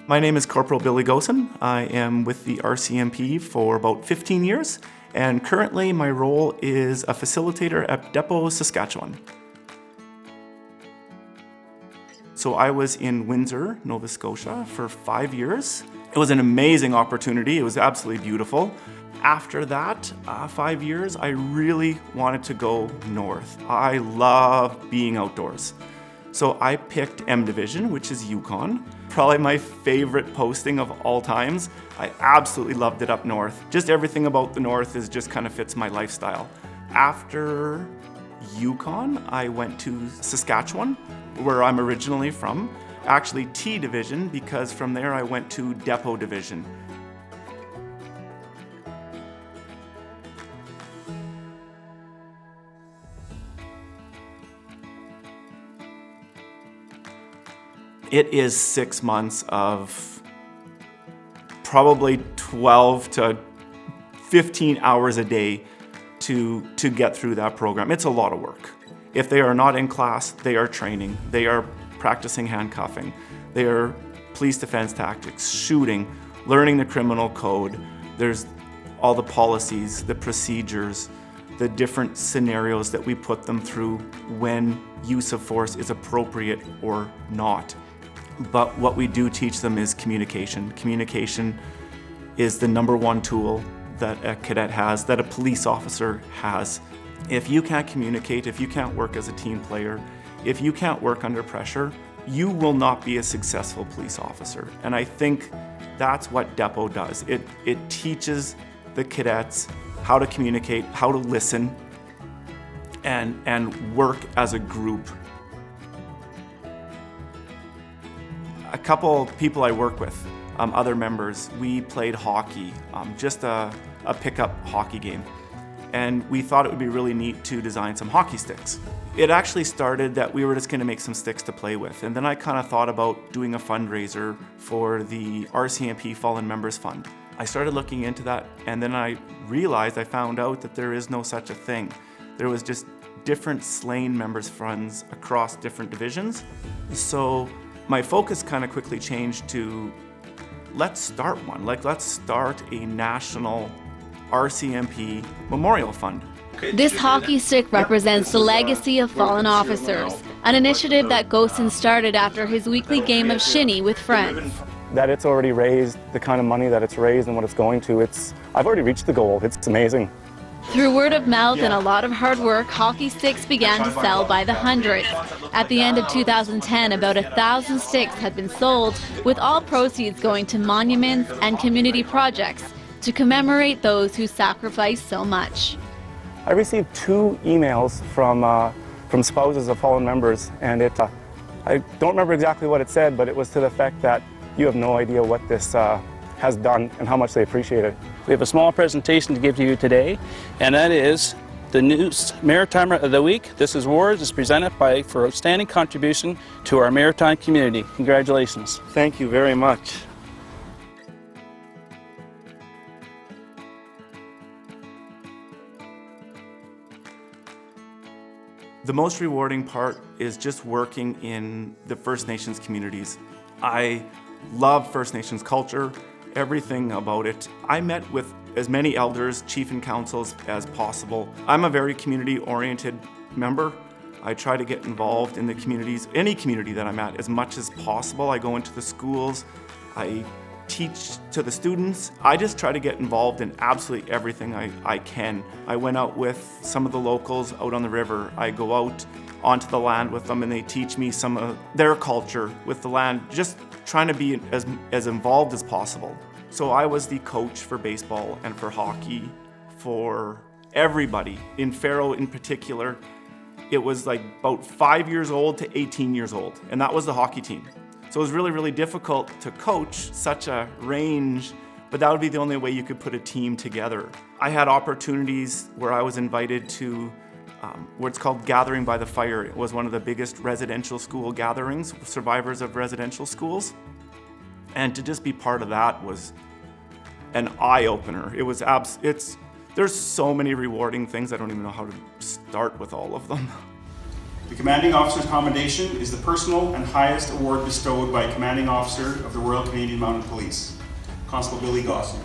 My name is Corporal Billy Gossen. I am with the RCMP for about 15 years, and currently my role is a facilitator at Depot, Saskatchewan. So I was in Windsor, Nova Scotia for 5 years. It was an amazing opportunity. It was absolutely beautiful. After that 5 years, I really wanted to go north. I love being outdoors. So I picked M Division, which is Yukon. Probably my favorite posting of all times. I absolutely loved it up north. Just everything about the north is just kind of fits my lifestyle. After Yukon, I went to Saskatchewan, where I'm originally from. Actually T Division, because from there I went to Depot Division. It is 6 months of probably 12 to 15 hours a day to get through that program. It's a lot of work. If they are not in class, they are training. They are practicing handcuffing. They are police defense tactics, shooting, learning the criminal code. There's all the policies, the procedures, the different scenarios that we put them through when use of force is appropriate or not. But what we do teach them is communication. Communication is the number one tool that a cadet has, that a police officer has. If you can't communicate, if you can't work as a team player, if you can't work under pressure, you will not be a successful police officer. And I think that's what Depot does. It teaches the cadets how to communicate, how to listen, and work as a group. A couple people I work with, other members, we played hockey, just a pickup hockey game. And we thought it would be really neat to design some hockey sticks. It actually started that we were just gonna make some sticks to play with. And then I kind of thought about doing a fundraiser for the RCMP Fallen Members Fund. I started looking into that, and then I found out that there is no such a thing. There was just different slain members funds across different divisions. So my focus kind of quickly changed to, let's start one. Let's start a national RCMP Memorial Fund. This hockey stick represents the legacy of fallen officers, an initiative that Gossen started after his weekly game of shinny with friends. That it's already raised the kind of money that it's raised and what it's going to, I've already reached the goal. It's amazing. Through word of mouth and a lot of hard work, hockey sticks began to sell by the hundreds. At the end of 2010, about 1,000 sticks had been sold, with all proceeds going to monuments and community projects to commemorate those who sacrificed so much. I received 2 emails from spouses of fallen members, and I don't remember exactly what it said, but it was to the effect that you have no idea what this has done and how much they appreciate it. We have a small presentation to give to you today, and that is the News Maritimer of the Week. This award is presented for outstanding contribution to our maritime community. Congratulations. Thank you very much. The most rewarding part is just working in the First Nations communities. I love First Nations culture, everything about it. I met with as many elders, chief and councils as possible. I'm a very community-oriented member. I try to get involved in the communities, any community that I'm at, as much as possible. I go into the schools, I teach to the students. I just try to get involved in absolutely everything I can. I went out with some of the locals out on the river. I go out onto the land with them and they teach me some of their culture with the land, just trying to be as involved as possible. So I was the coach for baseball and for hockey for everybody. In Faro in particular, it was like about 5 years old to 18 years old, and that was the hockey team. So it was really, really difficult to coach such a range, but that would be the only way you could put a team together. I had opportunities where I was invited to what's called Gathering by the Fire. It was one of the biggest residential school gatherings, survivors of residential schools. And to just be part of that was an eye-opener. There's so many rewarding things, I don't even know how to start with all of them. The Commanding Officer's Commendation is the personal and highest award bestowed by a Commanding Officer of the Royal Canadian Mounted Police, Constable Billy Gossen.